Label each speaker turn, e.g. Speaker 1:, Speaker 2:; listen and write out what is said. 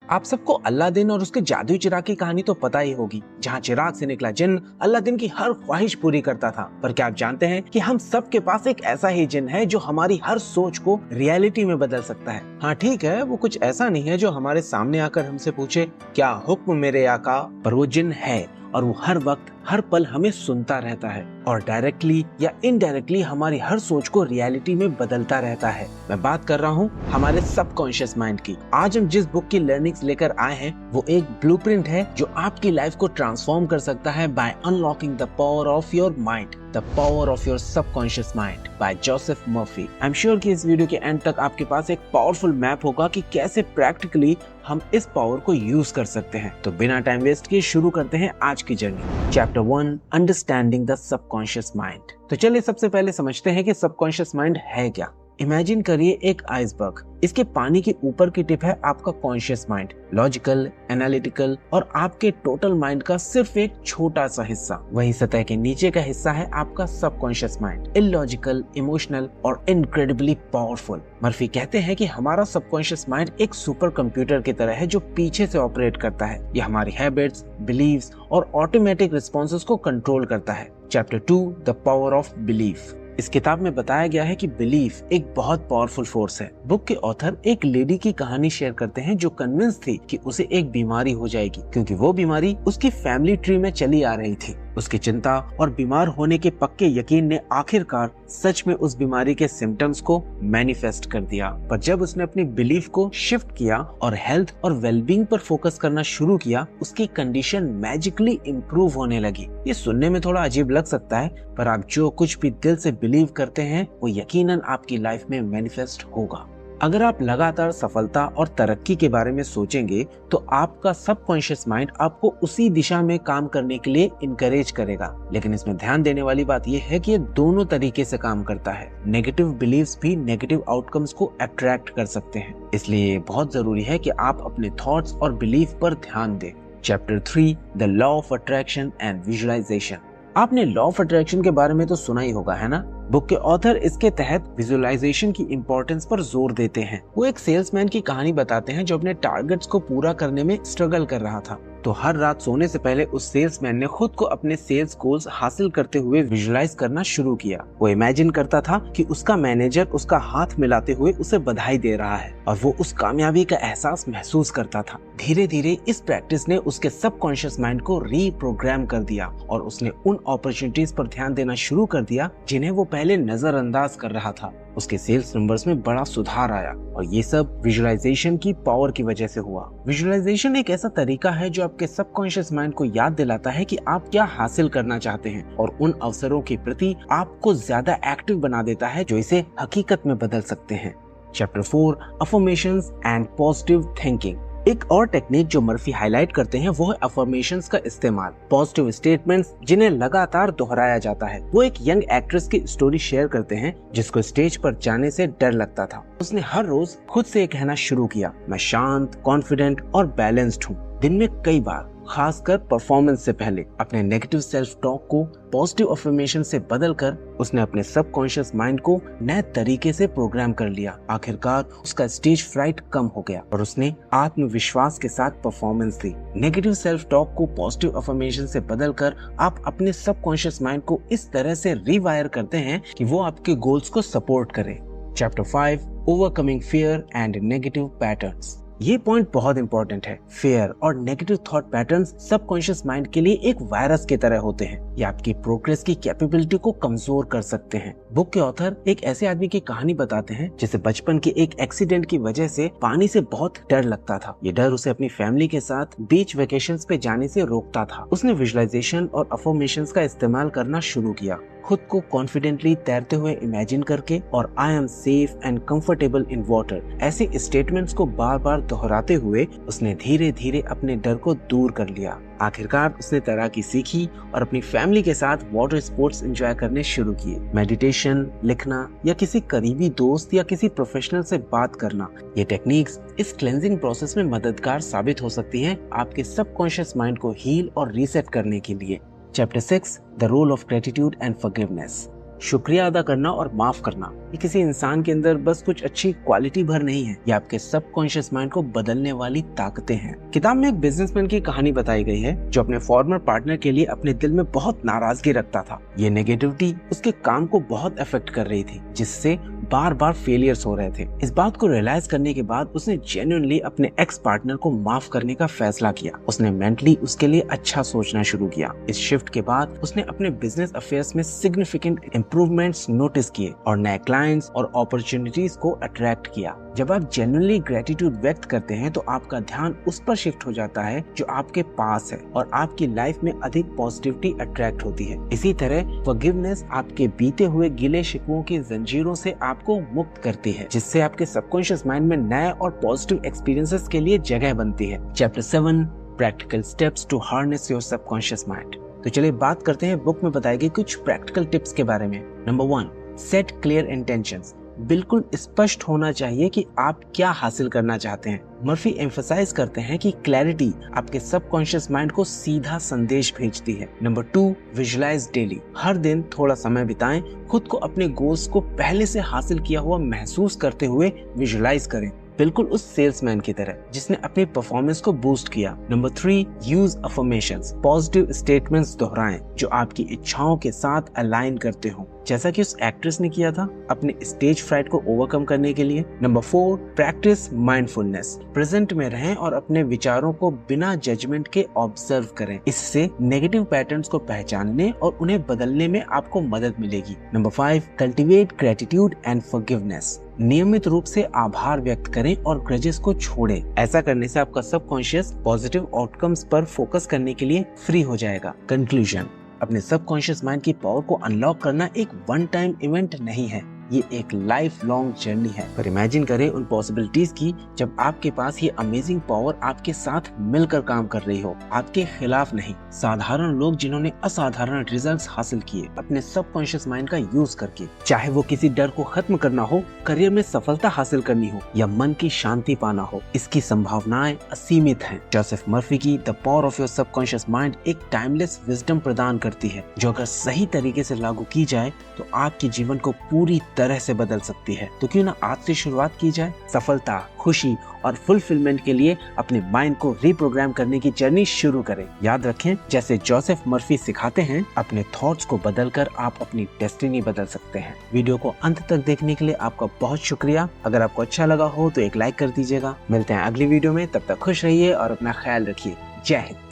Speaker 1: आप सबको अलादीन और उसके जादुई चिराग की कहानी तो पता ही होगी, जहाँ चिराग से निकला जिन्न अलादीन की हर ख्वाहिश पूरी करता था। पर क्या आप जानते हैं कि हम सब के पास एक ऐसा ही जिन्न है जो हमारी हर सोच को रियलिटी में बदल सकता है। हाँ ठीक है, वो कुछ ऐसा नहीं है जो हमारे सामने आकर हमसे पूछे क्या हुक्म मेरे आका, पर वो जिन्न है और वो हर वक्त हर पल हमें सुनता रहता है और डायरेक्टली या इनडायरेक्टली हमारी हर सोच को रियलिटी में बदलता रहता है। मैं बात कर रहा हूँ हमारे सबकॉन्शियस माइंड की। आज हम जिस बुक की लर्निंग्स लेकर आए हैं वो एक ब्लूप्रिंट है जो आपकी लाइफ को ट्रांसफॉर्म कर सकता है by unlocking the power of your mind, the power of your subconscious mind by Joseph Murphy. I am sure कि इस वीडियो के एंड तक आपके पास एक पावरफुल मैप होगा कि कैसे प्रैक्टिकली हम इस पावर को यूज कर सकते हैं। तो बिना टाइम वेस्ट किए शुरू करते हैं आज की journey. Chapter 1, understanding the subconscious mind. तो चलिए सबसे पहले समझते हैं कि सबकॉन्शियस माइंड है क्या। इमेजिन करिए एक आइसबर्ग, इसके पानी के ऊपर की टिप है आपका कॉन्शियस माइंड, लॉजिकल, एनालिटिकल और आपके टोटल माइंड का सिर्फ एक छोटा सा हिस्सा। वही सतह के नीचे का हिस्सा है आपका सबकॉन्शियस माइंड, इलॉजिकल, इमोशनल और इनक्रेडिबली पावरफुल। मर्फी कहते हैं कि हमारा सबकॉन्शियस माइंड एक सुपर कंप्यूटर की तरह है जो पीछे से ऑपरेट करता है। यह हमारी हैबिट्स, बिलीव्स और ऑटोमेटिक रिस्पॉन्सेस को कंट्रोल करता है। Chapter 2, the power of belief. इस किताब में बताया गया है कि बिलीफ एक बहुत पावरफुल फोर्स है। बुक के ऑथर एक लेडी की कहानी शेयर करते हैं जो कन्विंस थी कि उसे एक बीमारी हो जाएगी क्योंकि वो बीमारी उसकी फैमिली ट्री में चली आ रही थी। उसकी चिंता और बीमार होने के पक्के यकीन ने आखिरकार सच में उस बीमारी के सिम्टम्स को मैनिफेस्ट कर दिया। पर जब उसने अपनी बिलीफ को शिफ्ट किया और हेल्थ और वेलबींग पर फोकस करना शुरू किया, उसकी कंडीशन मैजिकली इम्प्रूव होने लगी। ये सुनने में थोड़ा अजीब लग सकता है, पर आप जो कुछ भी दिल से बिलीव करते हैं वो यकीनन आपकी लाइफ में मैनिफेस्ट होगा। अगर आप लगातार सफलता और तरक्की के बारे में सोचेंगे तो आपका सबकॉन्शियस माइंड आपको उसी दिशा में काम करने के लिए इनकरेज करेगा। लेकिन इसमें ध्यान देने वाली बात यह है कि ये दोनों तरीके से काम करता है। नेगेटिव बिलीव्स भी नेगेटिव आउटकम्स को अट्रैक्ट कर सकते हैं, इसलिए बहुत जरूरी है कि आप अपने थॉट्स और बिलीफ पर ध्यान दें। Chapter 3, the law of attraction and visualisation. आपने लॉ ऑफ अट्रैक्शन के बारे में तो सुना ही होगा, है ना? बुक के ऑथर इसके तहत विजुअलाइजेशन की इम्पोर्टेंस पर जोर देते हैं। वो एक सेल्समैन की कहानी बताते हैं जो अपने टारगेट्स को पूरा करने में स्ट्रगल कर रहा था। तो हर रात सोने से पहले उस सेल्समैन ने खुद को अपने सेल्स गोल्स हासिल करते हुए विजुअलाइज करना शुरू किया। वो इमेजिन करता था कि उसका मैनेजर उसका हाथ मिलाते हुए उसे बधाई दे रहा है और वो उस कामयाबी का एहसास महसूस करता था। धीरे धीरे इस प्रैक्टिस ने उसके सबकॉन्शियस माइंड को रीप्रोग्राम कर दिया और उसने उन अपॉर्चुनिटीज पर ध्यान देना शुरू कर दिया जिन्हें वो पहले नजरअंदाज कर रहा था। उसके सेल्स नंबर्स में बड़ा सुधार आया और ये सब विजुअलाइजेशन की पावर की वजह से हुआ। विजुअलाइजेशन एक ऐसा तरीका है जो आपके सबकॉन्शियस माइंड को याद दिलाता है कि आप क्या हासिल करना चाहते हैं और उन अवसरों के प्रति आपको ज्यादा एक्टिव बना देता है जो इसे हकीकत में बदल सकते हैं। Chapter 4, affirmations and positive thinking. एक और टेक्निक जो मर्फी हाईलाइट करते हैं वो है अफर्मेशंस का इस्तेमाल, पॉजिटिव स्टेटमेंट्स जिन्हें लगातार दोहराया जाता है। वो एक यंग एक्ट्रेस की स्टोरी शेयर करते हैं जिसको स्टेज पर जाने से डर लगता था। उसने हर रोज खुद से कहना शुरू किया, मैं शांत, कॉन्फिडेंट और बैलेंस्ड हूँ। दिन में कई बार, खासकर परफॉर्मेंस से पहले, अपने नेगेटिव सेल्फ टॉक को पॉजिटिव अफर्मेशन से बदलकर उसने अपने सबकॉन्शियस माइंड को नए तरीके से प्रोग्राम कर लिया। आखिरकार उसका स्टेज फ्राइट कम हो गया और उसने आत्मविश्वास के साथ परफॉर्मेंस दी। नेगेटिव सेल्फ टॉक को पॉजिटिव अफर्मेशन से बदलकर आप अपने सबकॉन्शियस माइंड को इस तरह से रीवायर करते हैं कि वो आपके गोल्स को सपोर्ट करे। Chapter 5, overcoming fear and negative patterns. ये पॉइंट बहुत इंपॉर्टेंट है। फेयर और negative thought patterns subconscious mind के लिए एक वायरस की तरह होते हैं। ये आपकी प्रोग्रेस की कैपेबिलिटी को कमजोर कर सकते हैं। बुक के ऑथर एक ऐसे आदमी की कहानी बताते हैं जिसे बचपन के एक एक्सीडेंट की वजह से पानी से बहुत डर लगता था। ये डर उसे अपनी फैमिली के साथ बीच वेकेशंस पे जाने से रोकता था। उसने विजुअलाइजेशन और अफर्मेशंस का इस्तेमाल करना शुरू किया, खुद को कॉन्फिडेंटली तैरते हुए इमेजिन करके और I am safe and comfortable in water ऐसे स्टेटमेंट्स को बार बार दोहराते हुए उसने धीरे धीरे अपने डर को दूर कर लिया। आखिरकार उसने तैराकी सीखी और अपनी फैमिली के साथ वाटर स्पोर्ट्स एंजॉय करने शुरू किए। मेडिटेशन, लिखना या किसी करीबी दोस्त या किसी प्रोफेशनल से बात करना, ये टेक्निक्स इस क्लेंजिंग प्रोसेस में मददगार साबित हो सकती हैं आपके सबकॉन्शियस माइंड को हील और रीसेट करने के लिए। Chapter 6, the role of gratitude and forgiveness. शुक्रिया अदा करना और माफ करना ये किसी इंसान के अंदर बस कुछ अच्छी क्वालिटी भर नहीं है, ये आपके सबकॉन्शियस माइंड को बदलने वाली ताकतें हैं। किताब में एक बिजनेसमैन की कहानी बताई गई है जो अपने फॉर्मर पार्टनर के लिए अपने दिल में बहुत नाराजगी रखता था। ये नेगेटिविटी उसके काम को बहुत अफेक्ट कर रही थी, जिससे बार बार फेलियर्स हो रहे थे। इस बात को रियलाइज करने के बाद उसने जेन्युइनली अपने एक्स पार्टनर को माफ करने का फैसला किया। उसने मेंटली उसके लिए अच्छा सोचना शुरू किया। इस शिफ्ट के बाद उसने अपने बिजनेस अफेयर्स में सिग्निफिकेंट इम्प्रूवमेंट्स नोटिस किए और नए क्लाइंट्स और अपॉर्चुनिटीज को अट्रैक्ट किया। जब आप जेन्युइनली ग्रेटिट्यूड व्यक्त करते हैं तो आपका ध्यान उस पर शिफ्ट हो जाता है जो आपके पास है और आपकी लाइफ में अधिक पॉजिटिविटी अट्रैक्ट होती है। इसी तरह फॉरगिवनेस आपके बीते हुए गिले शिकवों की जंजीरों से आपको मुक्त करती है, जिससे आपके सबकॉन्शियस माइंड में नए और पॉजिटिव एक्सपीरियंसेस के लिए जगह बनती है। Chapter 7 practical steps to harness your subconscious mind. तो चलिए बात करते हैं बुक में बताए गए कुछ प्रैक्टिकल टिप्स के बारे में। Number 1, set clear intentions. बिल्कुल स्पष्ट होना चाहिए कि आप क्या हासिल करना चाहते हैं। मर्फी एम्फसाइज करते हैं कि क्लैरिटी आपके सबकॉन्शियस माइंड को सीधा संदेश भेजती है। Number 2, visualise daily. हर दिन थोड़ा समय बिताएं, खुद को अपने गोल्स को पहले से हासिल किया हुआ महसूस करते हुए विजुअलाइज करें, बिल्कुल उस सेल्समैन की तरह जिसने अपनी परफॉर्मेंस को बूस्ट किया। Number 3, use affirmations. Positive statements दोहराएं जो आपकी इच्छाओं के साथ अलाइन करते हो, जैसा कि उस एक्ट्रेस ने किया था अपने स्टेज फ्राइट को ओवरकम करने के लिए। Number 4, practice mindfulness. प्रेजेंट में रहें और अपने विचारों को बिना जजमेंट के ऑब्जर्व करें। इससे नेगेटिव पैटर्न्स को पहचानने और उन्हें बदलने में आपको मदद मिलेगी। Number 5, cultivate gratitude and forgiveness. नियमित रूप से आभार व्यक्त करें और ग्रजेस को छोड़ें। ऐसा करने से आपका सबकॉन्शियस पॉजिटिव आउटकम्स पर फोकस करने के लिए फ्री हो जाएगा। कंक्लूजन, अपने सबकॉन्शियस माइंड की पावर को अनलॉक करना एक वन टाइम इवेंट नहीं है, ये एक लाइफ लॉन्ग जर्नी है। पर इमेजिन करें उन पॉसिबिलिटीज की जब आपके पास ये अमेजिंग पावर आपके साथ मिलकर काम कर रही हो, आपके खिलाफ नहीं। साधारण लोग जिन्होंने असाधारण रिजल्ट्स हासिल किए अपने सबकॉन्शियस माइंड का यूज करके, चाहे वो किसी डर को खत्म करना हो, करियर में सफलता हासिल करनी हो या मन की शांति पाना हो, इसकी संभावनाएं असीमित हैं। जोसेफ मर्फी की the power of your subconscious mind एक टाइमलेस विजडम प्रदान करती है जो अगर सही तरीके से लागू की जाए तो आपके जीवन को पूरी तरह से बदल सकती है। तो क्यों ना आज से शुरुआत की जाए। सफलता, खुशी और फुलफिलमेंट के लिए अपने माइंड को रीप्रोग्राम करने की जर्नी शुरू करें। याद रखें, जैसे जोसेफ मर्फी सिखाते हैं, अपने थॉट्स को बदलकर आप अपनी डेस्टिनी बदल सकते हैं। वीडियो को अंत तक देखने के लिए आपका बहुत शुक्रिया। अगर आपको अच्छा लगा हो तो एक लाइक कर दीजिएगा। मिलते हैं अगली वीडियो में, तब तक खुश रहिए और अपना ख्याल रखिए। जय हिंद।